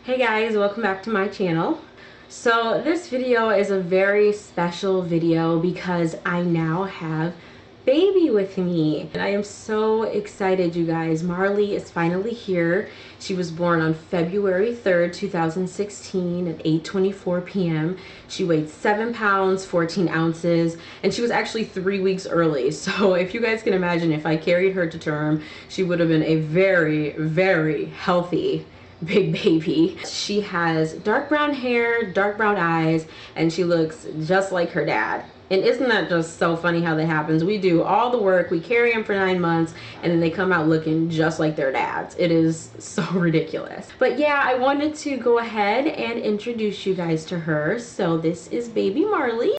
Hey guys, welcome back to my channel. So this video is a very special video because I now have baby with me. And I am so excited, you guys. Marley is finally here. She was born on February 3rd, 2016 at 8:24 p.m. She weighed 7 pounds, 14 ounces, and she was actually 3 weeks early. So if you guys can imagine, if I carried her to term, she would have been a very, very healthy big baby. She has dark brown hair, dark brown eyes, and she looks just like her dad. And isn't that just so funny how that happens? We do all the work, we carry them for 9 months, and then they come out looking just like their dads. It is so ridiculous. But yeah, I wanted to go ahead and introduce you guys to her. So this is baby Marley.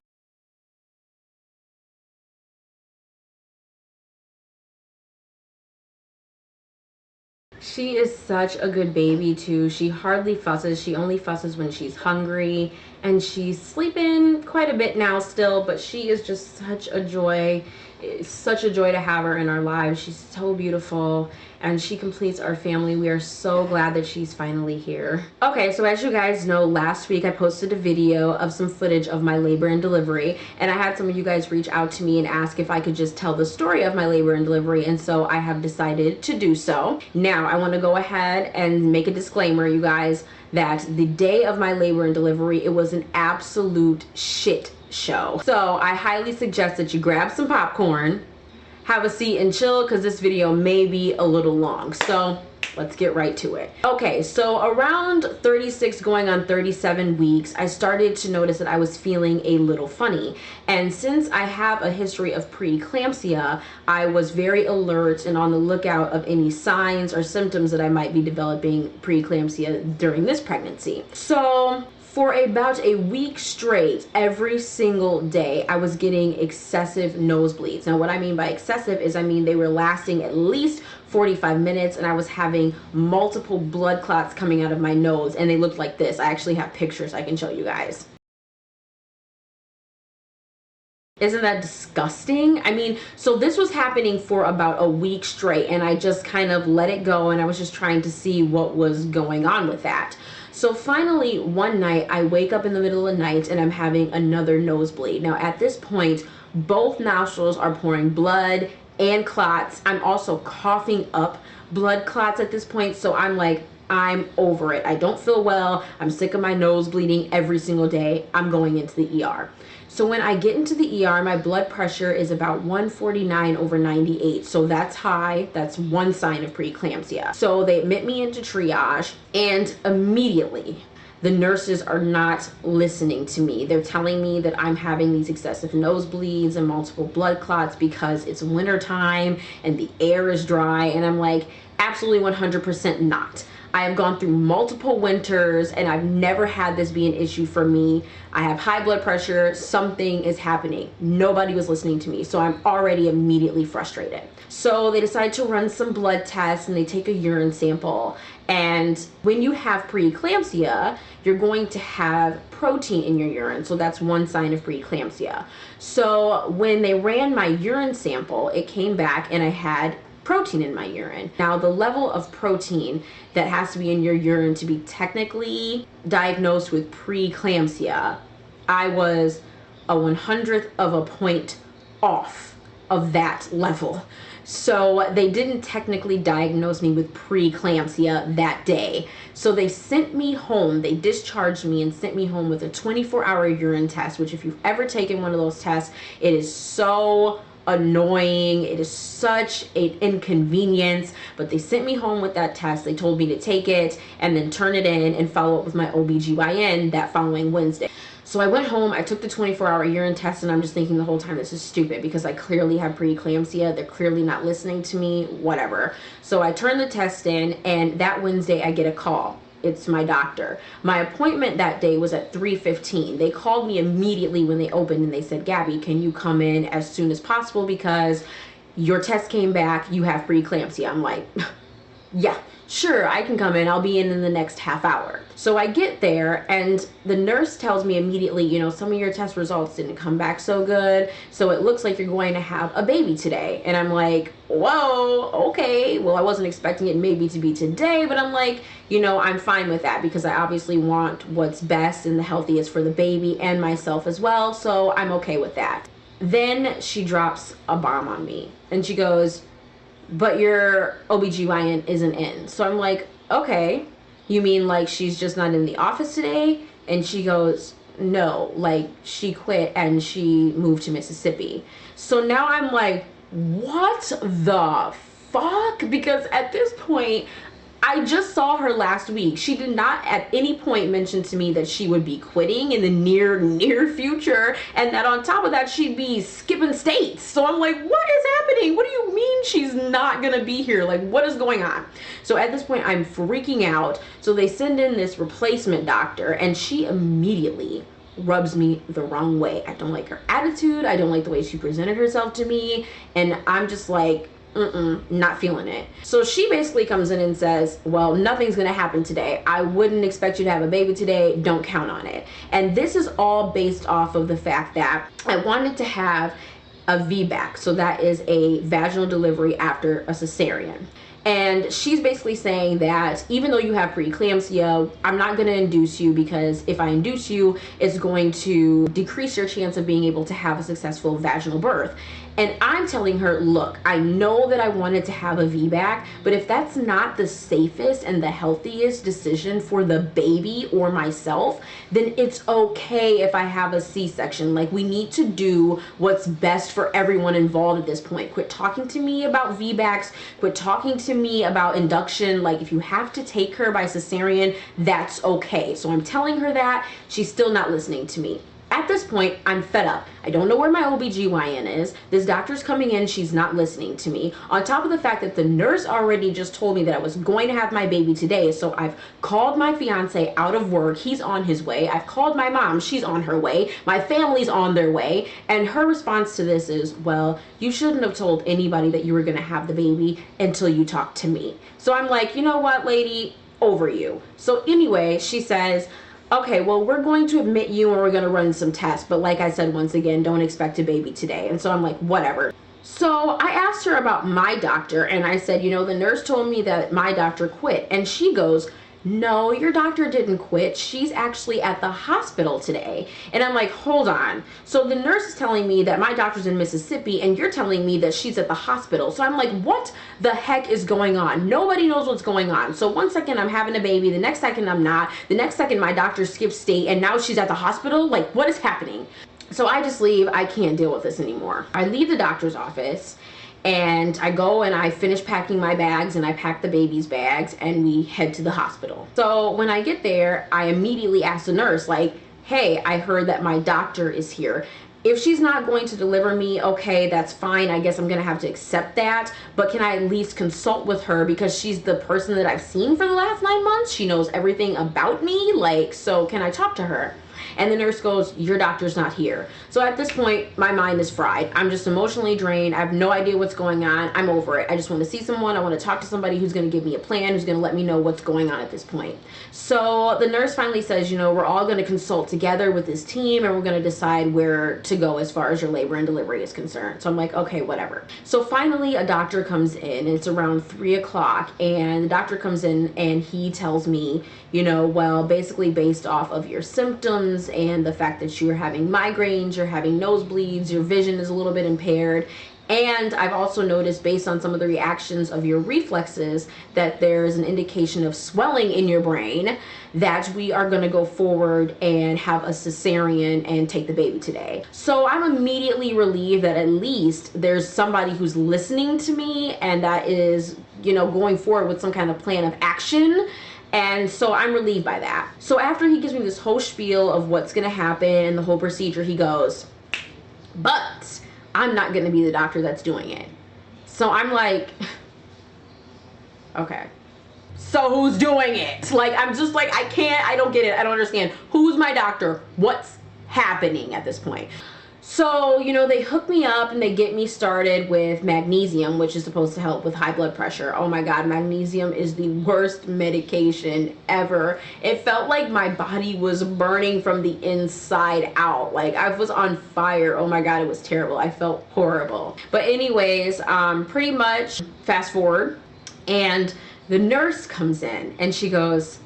She is such a good baby too. She hardly fusses. She only fusses when she's hungry, and she's sleeping quite a bit now still, but she is just such a joy. It's such a joy to have her in our lives. She's so beautiful and she completes our family. We are so glad that she's finally here. Okay, so as you guys know, last week I posted a video of some footage of my labor and delivery, and I had some of you guys reach out to me and ask if I could just tell the story of my labor and delivery, and so I have decided to do so. Now I want to go ahead and make a disclaimer, you guys, that the day of my labor and delivery, it was an absolute shit show. So I highly suggest that you grab some popcorn, have a seat, and chill, because this video may be a little long. So let's get right to it. Okay, so around 36 going on 37 weeks, I started to notice that I was feeling a little funny. And since I have a history of preeclampsia, I was very alert and on the lookout of any signs or symptoms that I might be developing preeclampsia during this pregnancy. So for about a week straight, every single day, I was getting excessive nosebleeds. Now, what I mean by excessive is, I mean they were lasting at least 45 minutes, and I was having multiple blood clots coming out of my nose, and they looked like this. I actually have pictures I can show you guys. Isn't that disgusting? I mean, so this was happening for about a week straight, and I just kind of let it go, and I was just trying to see what was going on with that. So finally, one night, I wake up in the middle of the night and I'm having another nosebleed. Now, at this point, both nostrils are pouring blood and clots. I'm also coughing up blood clots at this point. So I'm like, I'm over it. I don't feel well. I'm sick of my nose bleeding every single day. I'm going into the ER. So when I get into the ER, my blood pressure is about 149/98. So that's high. That's one sign of preeclampsia. So they admit me into triage, and immediately the nurses are not listening to me. They're telling me that I'm having these excessive nosebleeds and multiple blood clots because it's winter time and the air is dry. And I'm like, absolutely 100% not. I have gone through multiple winters and I've never had this be an issue for me. I have high blood pressure. Something is happening. Nobody was listening to me. So I'm already immediately frustrated. So they decide to run some blood tests and they take a urine sample. And when you have preeclampsia, you're going to have protein in your urine. So that's one sign of preeclampsia. So when they ran my urine sample, it came back and I had protein in my urine. Now, the level of protein that has to be in your urine to be technically diagnosed with preeclampsia, I was a 100th of a point off of that level. So they didn't technically diagnose me with preeclampsia that day. So they sent me home. They discharged me and sent me home with a 24-hour urine test, which if you've ever taken one of those tests, it is so annoying. It is such an inconvenience, but they sent me home with that test. They told me to take it and then turn it in and follow up with my OBGYN that following Wednesday. So I went home, I took the 24-hour urine test, and I'm just thinking the whole time, this is stupid because I clearly have preeclampsia. They're clearly not listening to me, whatever. So I turned the test in, and that Wednesday I get a call. It's my doctor. My appointment that day was at 3:15. They called me immediately when they opened and they said, Gabby, can you come in as soon as possible because your test came back, you have preeclampsia. I'm like, Yeah, sure, I can come in. I'll be in the next half hour. So I get there, and the nurse tells me immediately, some of your test results didn't come back so good, so it looks like you're going to have a baby today. And I'm like, whoa, okay. Well, I wasn't expecting it maybe to be today, but I'm like, I'm fine with that because I obviously want what's best and the healthiest for the baby and myself as well, so I'm okay with that. Then she drops a bomb on me, and she goes, but your OBGYN isn't in. So I'm like, okay, you mean like she's just not in the office today? And she goes, no, like she quit and she moved to Mississippi. So now I'm like, what the fuck? Because at this point, I just saw her last week. She did not at any point mention to me that she would be quitting in the near future, and that on top of that she'd be skipping states. So I'm like, what is happening? What do you mean she's not gonna be here? Like, what is going on? So at this point I'm freaking out. So they send in this replacement doctor, and she immediately rubs me the wrong way. I don't like her attitude. I don't like the way she presented herself to me, and I'm just like, not feeling it. So she basically comes in and says, well, nothing's gonna happen today. I wouldn't expect you to have a baby today. Don't count on it. And this is all based off of the fact that I wanted to have a VBAC. So that is a vaginal delivery after a cesarean. And she's basically saying that even though you have preeclampsia, I'm not going to induce you, because if I induce you, it's going to decrease your chance of being able to have a successful vaginal birth. And I'm telling her, look, I know that I wanted to have a VBAC, but if that's not the safest and the healthiest decision for the baby or myself, then it's okay if I have a C-section. Like, we need to do what's best for everyone involved at this point. Quit talking to me about VBACs. Quit talking to me about induction. Like, if you have to take her by cesarean, that's okay. So I'm telling her that. She's still not listening to me. At this point, I'm fed up. I don't know where my OBGYN is. This doctor's coming in, she's not listening to me. On top of the fact that the nurse already just told me that I was going to have my baby today, so I've called my fiance out of work, he's on his way. I've called my mom, she's on her way. My family's on their way. And her response to this is, well, you shouldn't have told anybody that you were gonna have the baby until you talked to me. So I'm like, you know what, lady, over you. So anyway, she says, okay, well, we're going to admit you and we're going to run some tests. But like I said, once again, don't expect a baby today. And so I'm like, whatever. So I asked her about my doctor, and I said, the nurse told me that my doctor quit. And she goes, no, your doctor didn't quit. She's actually at the hospital today. And I'm like, hold on. So the nurse is telling me that my doctor's in Mississippi, and you're telling me that she's at the hospital. So I'm like, what the heck is going on? Nobody knows what's going on. So one second I'm having a baby, the next second I'm not. The next second my doctor skips state, and now she's at the hospital. Like, what is happening? So I just leave. I can't deal with this anymore. I leave the doctor's office, and I go and I finish packing my bags, and I pack the baby's bags, and we head to the hospital. So when I get there, I immediately ask the nurse, like, hey, I heard that my doctor is here. If she's not going to deliver me, okay, that's fine. I guess I'm gonna have to accept that. But can I at least consult with her, because she's the person that I've seen for the last 9 months. She knows everything about me. Like, so can I talk to her? And the nurse goes, your doctor's not here. So at this point, my mind is fried. I'm just emotionally drained. I have no idea what's going on. I'm over it. I just want to see someone. I want to talk to somebody who's going to give me a plan, who's going to let me know what's going on at this point. So the nurse finally says, we're all going to consult together with this team, and we're going to decide where to go as far as your labor and delivery is concerned. So I'm like, okay, whatever. So finally a doctor comes in. It's around 3 o'clock, and the doctor comes in and he tells me, well, basically based off of your symptoms and the fact that you're having migraines, you're having nosebleeds, your vision is a little bit impaired, and I've also noticed, based on some of the reactions of your reflexes, that there's an indication of swelling in your brain, that we are going to go forward and have a cesarean and take the baby today. So I'm immediately relieved that at least there's somebody who's listening to me, and that is, going forward with some kind of plan of action. And so I'm relieved by that. So after he gives me this whole spiel of what's going to happen and the whole procedure, he goes, but I'm not going to be the doctor that's doing it. So I'm like, okay, so who's doing it? Like, I'm just like, I don't get it. I don't understand. Who's my doctor? What's happening at this point? So, they hook me up and they get me started with magnesium, which is supposed to help with high blood pressure. Oh my God, magnesium is the worst medication ever. It felt like my body was burning from the inside out. Like I was on fire. Oh my God, it was terrible. I felt horrible. But anyways, pretty much fast forward, and the nurse comes in and she goes,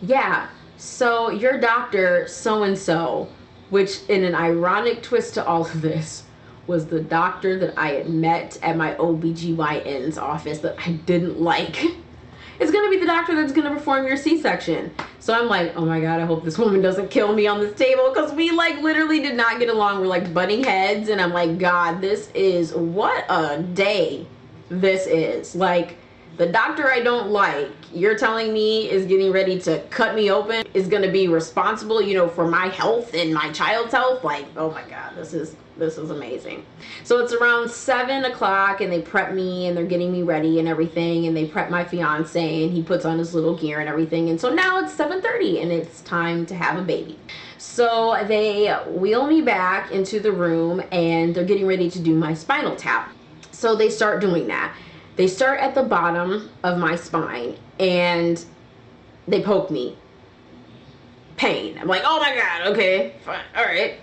yeah, so your doctor so-and-so, which in an ironic twist to all of this was the doctor that I had met at my OBGYN's office that I didn't like. It's gonna be the doctor that's gonna perform your C-section. So I'm like, oh my God, I hope this woman doesn't kill me on this table, because we like literally did not get along. We're like butting heads, and I'm like, God, this is, what a day this is. Like, the doctor I don't like, you're telling me is getting ready to cut me open, is gonna be responsible, for my health and my child's health. Like, oh my God, this is amazing. So it's around 7 o'clock and they prep me and they're getting me ready and everything, and they prep my fiance and he puts on his little gear and everything. And so now it's 7:30 and it's time to have a baby. So they wheel me back into the room and they're getting ready to do my spinal tap. So they start doing that. They start at the bottom of my spine and they poke me. Pain. I'm like, oh my God, okay, fine, all right.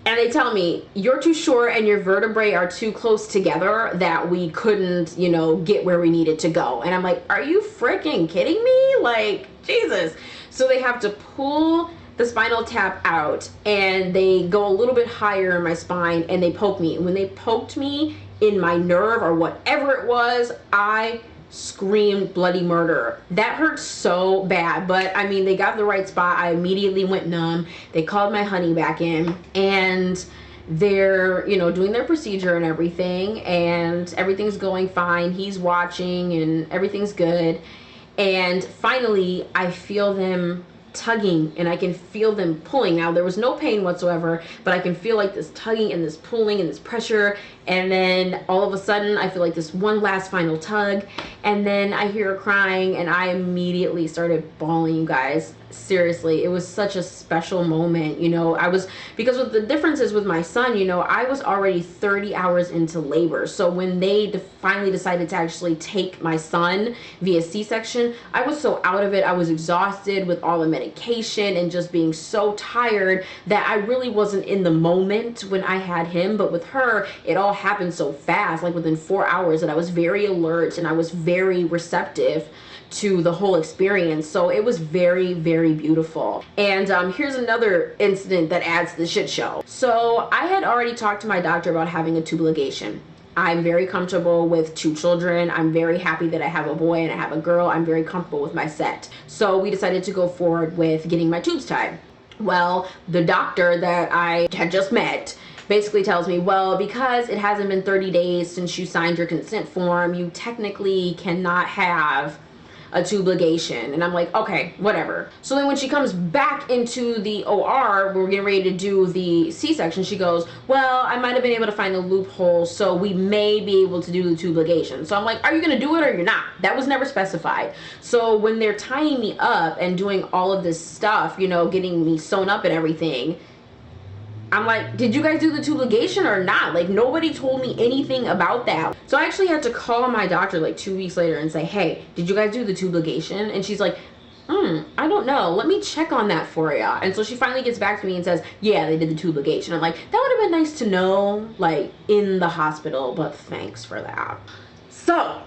And they tell me, you're too short and your vertebrae are too close together that we couldn't, get where we needed to go. And I'm like, are you freaking kidding me? Like, Jesus. So they have to pull the spinal tap out and they go a little bit higher in my spine and they poke me. And when they poked me in my nerve or whatever it was, I screamed bloody murder. That hurt so bad, but I mean, they got the right spot. I immediately went numb. They called my honey back in and they're, doing their procedure and everything, and everything's going fine. He's watching and everything's good. And finally, I feel them tugging and I can feel them pulling. Now, there was no pain whatsoever, but I can feel like this tugging and this pulling and this pressure. And then all of a sudden I feel like this one last final tug, and then I hear her crying and I immediately started bawling, you guys. Seriously, it was such a special moment. Because with the differences with my son, I was already 30 hours into labor. So when they finally decided to actually take my son via C-section, I was so out of it. I was exhausted with all the medication and just being so tired that I really wasn't in the moment when I had him. But with her, it all happened so fast, like within 4 hours, that I was very alert and I was very receptive to the whole experience. So it was very, very beautiful. And here's another incident that adds to the shit show. So I had already talked to my doctor about having a tube ligation. I'm very comfortable with 2 children. I'm very happy that I have a boy and I have a girl. I'm very comfortable with my set. So we decided to go forward with getting my tubes tied. Well, the doctor that I had just met basically tells me, well, because it hasn't been 30 days since you signed your consent form, you technically cannot have a tube ligation. And I'm like, okay, whatever. So then when she comes back into the OR, we're getting ready to do the C-section, she goes, well, I might have been able to find a loophole, so we may be able to do the tube ligation. So I'm like, are you gonna do it or you're not? That was never specified. So when they're tying me up and doing all of this stuff, getting me sewn up and everything, I'm like, did you guys do the tube ligation or not? Like, nobody told me anything about that. So I actually had to call my doctor like 2 weeks later and say, hey, did you guys do the tube ligation? And she's like, I don't know. Let me check on that for you. And so she finally gets back to me and says, yeah, they did the tube ligation. I'm like, that would have been nice to know, like, in the hospital, but thanks for that. So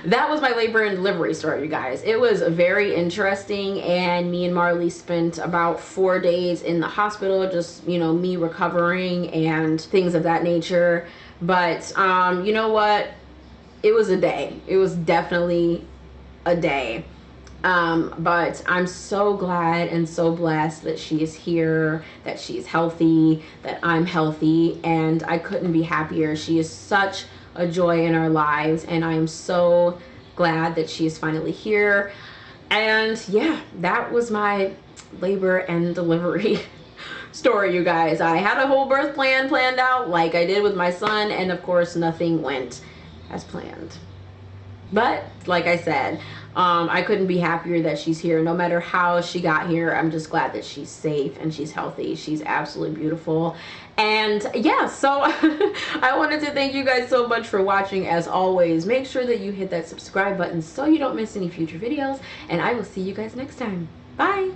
that was my labor and delivery story, you guys. It was very interesting, and me and Marley spent about 4 days in the hospital, just, me recovering and things of that nature. But you know what? It was a day. It was definitely a day. But I'm so glad and so blessed that she is here, that she's healthy, that I'm healthy, and I couldn't be happier. She is such a joy in our lives, and I am so glad that she is finally here. And yeah, that was my labor and delivery story, you guys. I had a whole birth plan planned out like I did with my son, and of course nothing went as planned. But like I said, I couldn't be happier that she's here. No matter how she got here, I'm just glad that she's safe and she's healthy. She's absolutely beautiful. And yeah, so I wanted to thank you guys so much for watching. As always, make sure that you hit that subscribe button so you don't miss any future videos. And I will see you guys next time. Bye.